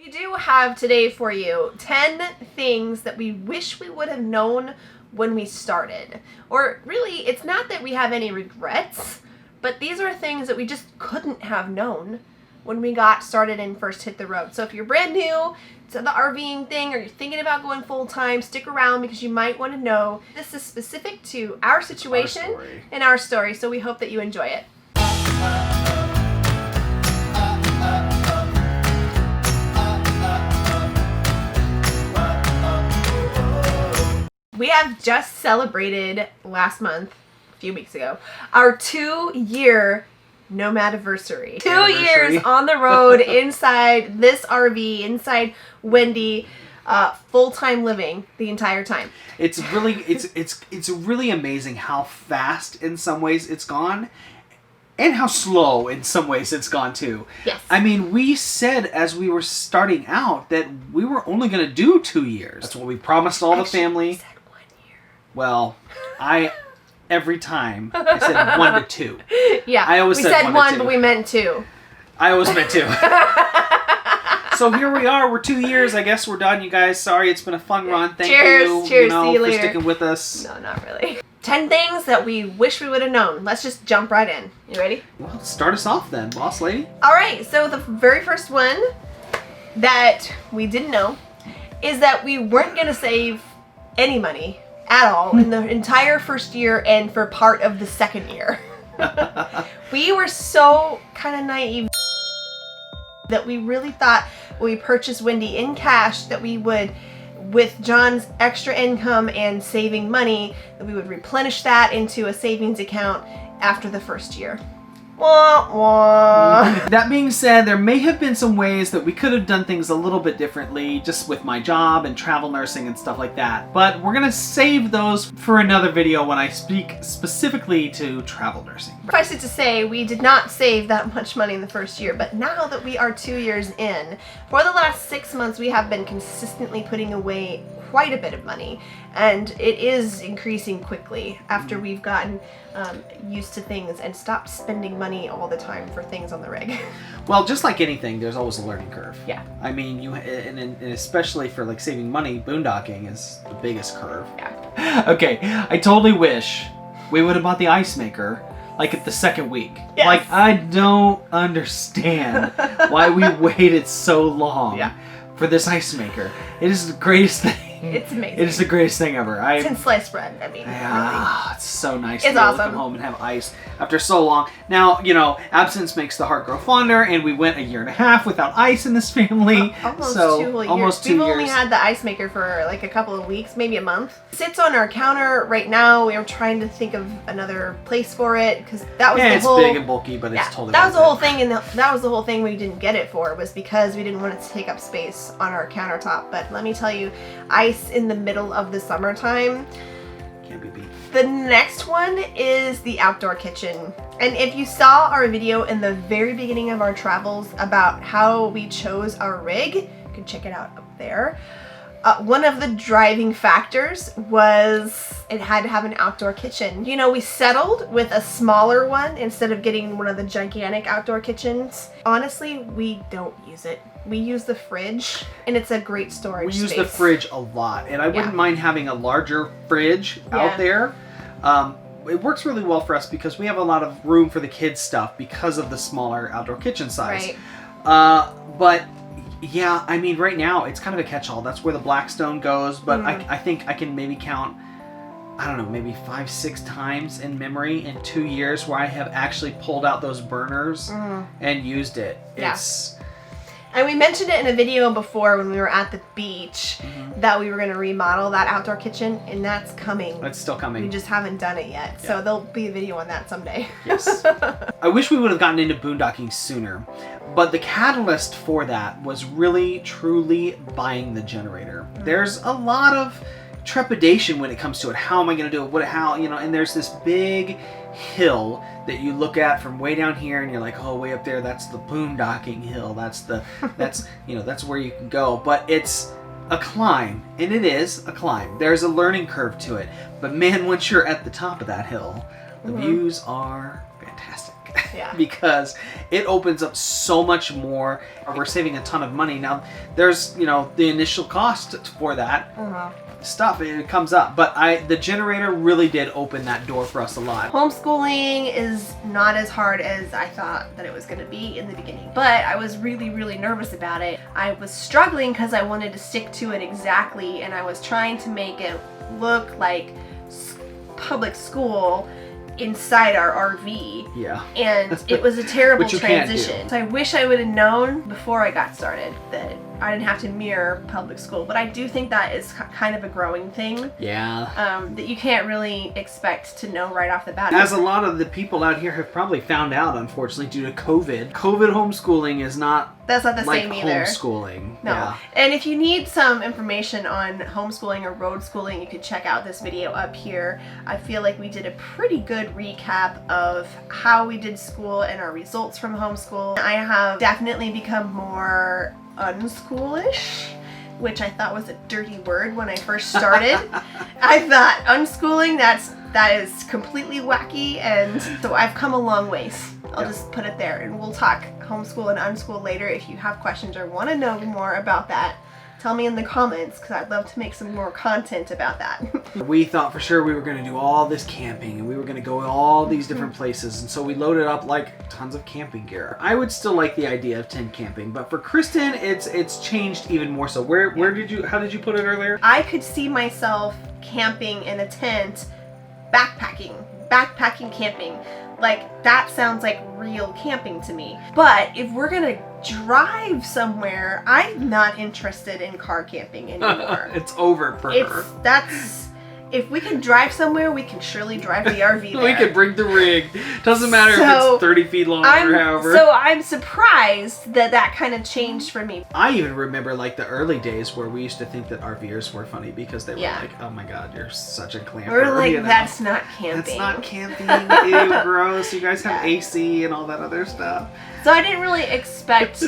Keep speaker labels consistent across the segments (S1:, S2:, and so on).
S1: We do have today for you 10 things that we wish we would have known when we started. Or really, it's not that we have any regrets, but these are things that we just couldn't have known when we got started and first hit the road. So if you're brand new to the RVing thing or you're thinking about going full-time, stick around because you might want to know. This is specific to our situation and our story, so we hope that you enjoy it. We have just celebrated last month, a few weeks ago, our 2-year nomadiversary. 2 years on the road inside this RV, inside Wendy, full-time living the entire time.
S2: It's really amazing how fast in some ways it's gone. And how slow in some ways it's gone too.
S1: Yes.
S2: I mean, we said as we were starting out that we were only going to do 2 years. That's what we promised all the family.
S1: We said 1 year.
S2: Well, every time I said 1 to 2.
S1: Yeah.
S2: I always said 1 to 2.
S1: But we meant 2.
S2: I always meant 2. So here we are. We're 2 years. I guess we're done, you guys. Sorry, it's been a fun run. Thank you.
S1: Cheers.
S2: See
S1: you
S2: for
S1: later.
S2: sticking with us.
S1: No, not really. 10 things that we wish we would have known. Let's just jump right in. You ready?
S2: Well, start us off then, boss lady.
S1: All right. So the very first one that we didn't know is that we weren't going to save any money at all in the entire first year and for part of the second year. We were so kind of naive that we really thought when we purchased Wendy in cash that we would, with John's extra income and saving money, that we would replenish that into a savings account after the first year. Wah, wah.
S2: That being said, there may have been some ways that we could have done things a little bit differently, just with my job and travel nursing and stuff like that. But we're going to save those for another video when I speak specifically to travel nursing.
S1: Suffice it to say, we did not save that much money in the first year, but now that we are 2 years in, for the last 6 months we have been consistently putting away quite a bit of money, and it is increasing quickly after we've gotten used to things and stopped spending money all the time for things on the rig.
S2: Well, just like anything, there's always a learning curve.
S1: Yeah.
S2: I mean, and especially for like saving money, boondocking is the biggest curve.
S1: Yeah.
S2: Okay, I totally wish we would have bought the ICEMAKER like at the second week.
S1: Yes.
S2: Like, I don't understand why we waited so long for this ICEMAKER. It is the greatest thing.
S1: It's amazing.
S2: It is the greatest thing ever.
S1: Since sliced bread, I mean.
S2: Yeah, it's so nice
S1: to
S2: be able to
S1: awesome.
S2: come home and have ice after so long. Now, you know, absence makes the heart grow fonder, and we went 1.5 years without ice in this family.
S1: Almost
S2: so,
S1: 2 whole years.
S2: Almost 2 years.
S1: We've only had the ICEMAKER for like a couple of weeks, maybe a month. It sits on our counter right now. We are trying to think of another place for it because that was the whole.
S2: It's big and bulky, but it's totally.
S1: That was the whole thing, and that was the whole thing we didn't get it for, was because we didn't want it to take up space on our countertop. But let me tell you, ice in the middle of the summertime
S2: can't be beat.
S1: The next one is the outdoor kitchen. And if you saw our video in the very beginning of our travels about how we chose our rig, you can check it out up there. One of the driving factors was it had to have an outdoor kitchen. You know, we settled with a smaller one instead of getting one of the gigantic outdoor kitchens. Honestly, we don't use it. We use the fridge, and it's a great storage space.
S2: We use the fridge a lot, and I wouldn't mind having a larger fridge out there. It works really well for us because we have a lot of room for the kids' stuff because of the smaller outdoor kitchen size.
S1: Right.
S2: But yeah, I mean, right now it's kind of a catch-all. That's where the Blackstone goes, but I think I can maybe count, I don't know, maybe 5-6 times in memory in 2 years where I have actually pulled out those burners and used it.
S1: And we mentioned it in a video before when we were at the beach that we were going to remodel that outdoor kitchen, and that's coming.
S2: It's still coming.
S1: We just haven't done it yet, so there'll be a video on that someday.
S2: Yes. I wish we would have gotten into boondocking sooner, but the catalyst for that was really, truly buying the generator. There's a lot of trepidation when it comes to it. How am I going to do it? How, you know, and there's this big hill that you look at from way down here and you're like, oh, way up there, that's the boondocking hill. That's you know, that's where you can go. But it's a climb, and it is a climb. There's a learning curve to it. But man, once you're at the top of that hill, the views are fantastic.
S1: Yeah.
S2: because it opens up so much more. We're saving a ton of money. Now, there's, you know, the initial cost for that stuff. It comes up. But the generator really did open that door for us a lot.
S1: Homeschooling is not as hard as I thought that it was going to be in the beginning, but I was really, really nervous about it. I was struggling because I wanted to stick to it exactly, and I was trying to make it look like public school inside our RV.
S2: Yeah.
S1: And it was a terrible
S2: Which you can't
S1: transition.
S2: do.
S1: So I wish I would have known before I got started that I didn't have to mirror public school. But I do think that is kind of a growing thing.
S2: Yeah.
S1: That you can't really expect to know right off the bat.
S2: As a lot of the people out here have probably found out, unfortunately, due to COVID homeschooling is not
S1: That's not the
S2: like
S1: same either.
S2: homeschooling.
S1: No.
S2: Yeah.
S1: And if you need some information on homeschooling or road schooling, you can check out this video up here. I feel like we did a pretty good recap of how we did school and our results from homeschool. I have definitely become more unschoolish, which I thought was a dirty word when I first started. I thought unschooling, that is completely wacky, and so I've come a long ways. I'll just put it there, and we'll talk homeschool and unschool later. If you have questions or want to know more about that, tell me in the comments, because I'd love to make some more content about that.
S2: We thought for sure we were going to do all this camping, and we were going to go all these different places, and so we loaded up like tons of camping gear. I would still like the idea of tent camping, but for Kristen, it's changed even more so. How did you put it earlier?
S1: I could see myself camping in a tent, backpacking camping. Like, that sounds like real camping to me. But if we're gonna drive somewhere, I'm not interested in car camping anymore.
S2: It's over for her.
S1: If we can drive somewhere, we can surely drive the RV there.
S2: We can bring the rig. Doesn't matter if it's 30 feet long or however.
S1: So I'm surprised that kind of changed for me.
S2: I even remember like the early days where we used to think that RVers were funny because they were like, oh my god, you're such a clamper.
S1: We're like,
S2: you know?
S1: That's not camping.
S2: That's not camping. Ew, gross. You guys have AC and all that other stuff.
S1: So I didn't really expect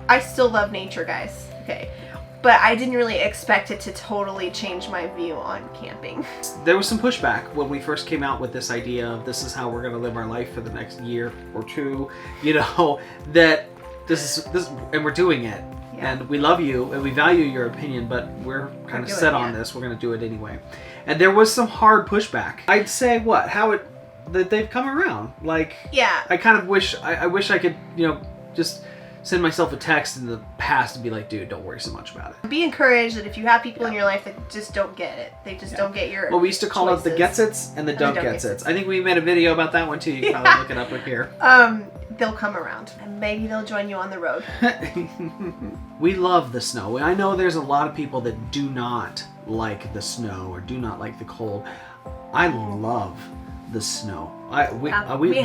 S1: I still love nature, guys. Okay. But I didn't really expect it to totally change my view on camping.
S2: There was some pushback when we first came out with this idea of this is how we're going to live our life for the next year or two. You know, that this is and we're doing it. Yeah. And we love you and we value your opinion, but we're kind of set on this. We're going to do it anyway. And there was some hard pushback. I'd say that they've come around. Like, yeah. I kind of wish I could, you know, just send myself a text in the past and be like, dude, don't worry so much about it.
S1: Be encouraged that if you have people in your life that just don't get it, they just don't get your
S2: we used to call it the gets-its and the don't gets-its. I think we made a video about that one too. You can probably look it up right here.
S1: They'll come around and maybe they'll join you on the road.
S2: We love the snow. I know there's a lot of people that do not like the snow or do not like the cold. I love the snow.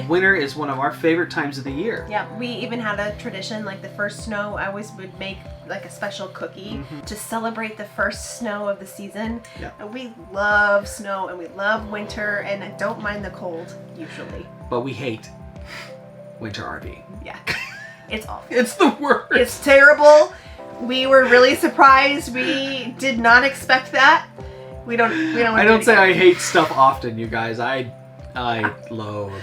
S2: Winter is one of our favorite times of the year. Yeah,
S1: we even had a tradition, like the first snow, I always would make like a special cookie to celebrate the first snow of the season. Yeah. And we love snow and we love winter, and I don't mind the cold usually.
S2: But we hate winter RV.
S1: Yeah. It's awful.
S2: It's the worst.
S1: It's terrible. We were really surprised. We did not expect that. We don't
S2: I don't say I hate stuff often, you guys. I loathe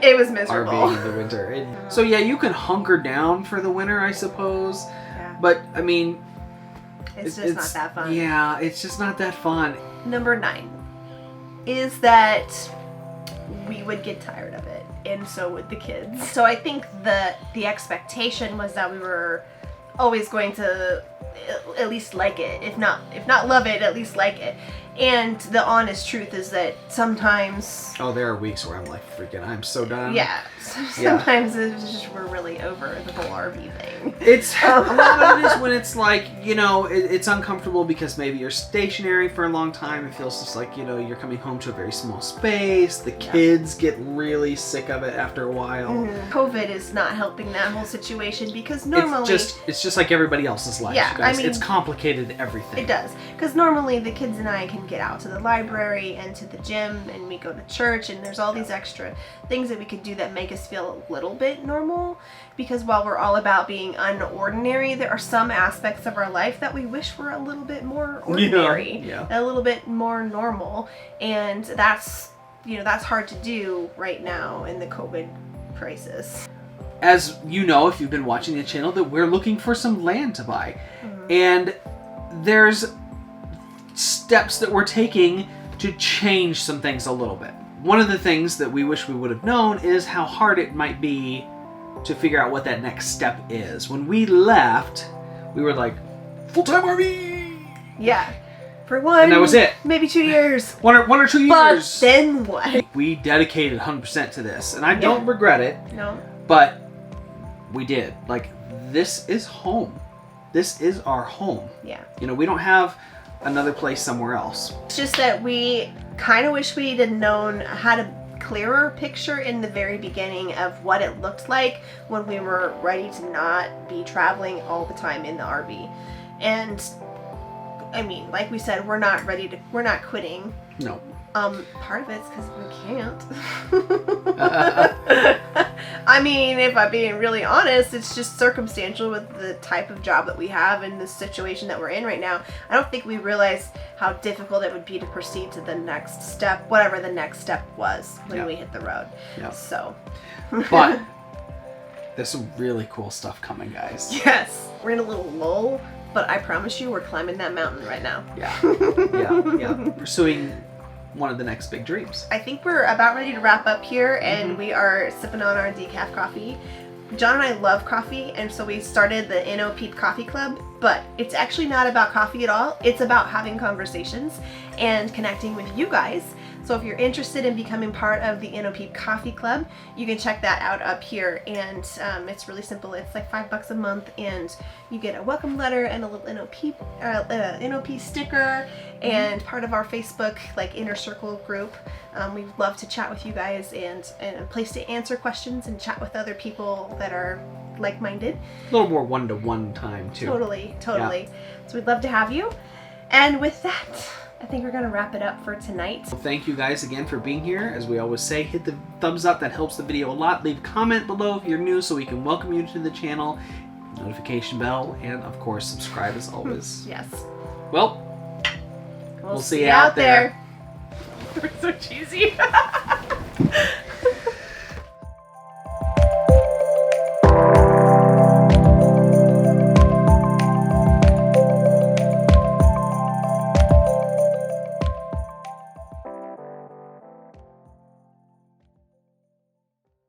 S1: it was miserable
S2: RVing in the winter. So yeah, you can hunker down for the winter, I suppose. Yeah. But I mean,
S1: it's just not that fun.
S2: Yeah, it's just not that fun.
S1: Number 9 is that we would get tired of it, and so would the kids. So I think the expectation was that we were always going to at least like it, if not love it, at least like it. And the honest truth is that sometimes...
S2: Oh, there are weeks where I'm like, freaking, I'm so done.
S1: Yeah. Sometimes it's just we're really over the whole RV thing.
S2: It's a lot of it is when it's like, you know, it's uncomfortable because maybe you're stationary for a long time. It feels just like, you know, you're coming home to a very small space. The kids get really sick of it after a while.
S1: COVID is not helping that whole situation because normally...
S2: It's just like everybody else's life.
S1: Yeah,
S2: guys. I mean, it's complicated everything.
S1: It does. Because normally the kids and I can get out to the library and to the gym, and we go to church, and there's all these extra things that we could do that make us feel a little bit normal. Because while we're all about being unordinary, there are some aspects of our life that we wish were a little bit more ordinary, a little bit more normal, and that's hard to do right now in the COVID prices.
S2: As you know, if you've been watching the channel, that we're looking for some land to buy. And there's steps that we're taking to change some things a little bit. One of the things that we wish we would have known is how hard it might be to figure out what that next step is. When we left, we were like, full-time RV!
S1: Yeah. For one,
S2: and that was it.
S1: Maybe 2 years.
S2: One or 2 years.
S1: But then what?
S2: We dedicated 100% to this, and I don't regret it.
S1: No.
S2: But we did. Like, this is home. This is our home.
S1: Yeah.
S2: You know, we don't have another place somewhere else.
S1: It's just that we kind of wish we had known, had a clearer picture in the very beginning of what it looked like when we were ready to not be traveling all the time in the RV. And I mean, like we said, we're not quitting.
S2: No.
S1: Part of it's because we can't. I mean, if I'm being really honest, it's just circumstantial with the type of job that we have and the situation that we're in right now. I don't think we realized how difficult it would be to proceed to the next step, whatever the next step was when we hit the road. Yeah. So.
S2: But there's some really cool stuff coming, guys.
S1: Yes. We're in a little lull, but I promise you we're climbing that mountain right now.
S2: Yeah. Yeah. Pursuing one of the next big dreams.
S1: I think we're about ready to wrap up here, and we are sipping on our decaf coffee. John and I love coffee, and so we started the NOP-EEP Coffee Club, but it's actually not about coffee at all. It's about having conversations and connecting with you guys. So if you're interested in becoming part of the NOP-EEP Coffee Club, you can check that out up here, and it's really simple. It's like $5 a month, and you get a welcome letter and a little NOP sticker, and part of our Facebook like inner circle group. We'd love to chat with you guys, and a place to answer questions and chat with other people that are like-minded.
S2: A little more one-to-one time too.
S1: Totally. Yeah. So we'd love to have you. And with that, I think we're going to wrap it up for tonight.
S2: Well, thank you guys again for being here. As we always say, hit the thumbs up. That helps the video a lot. Leave a comment below if you're new so we can welcome you to the channel. Notification bell, and of course subscribe as always.
S1: Yes.
S2: Well, we'll see you out there.
S1: We're so cheesy.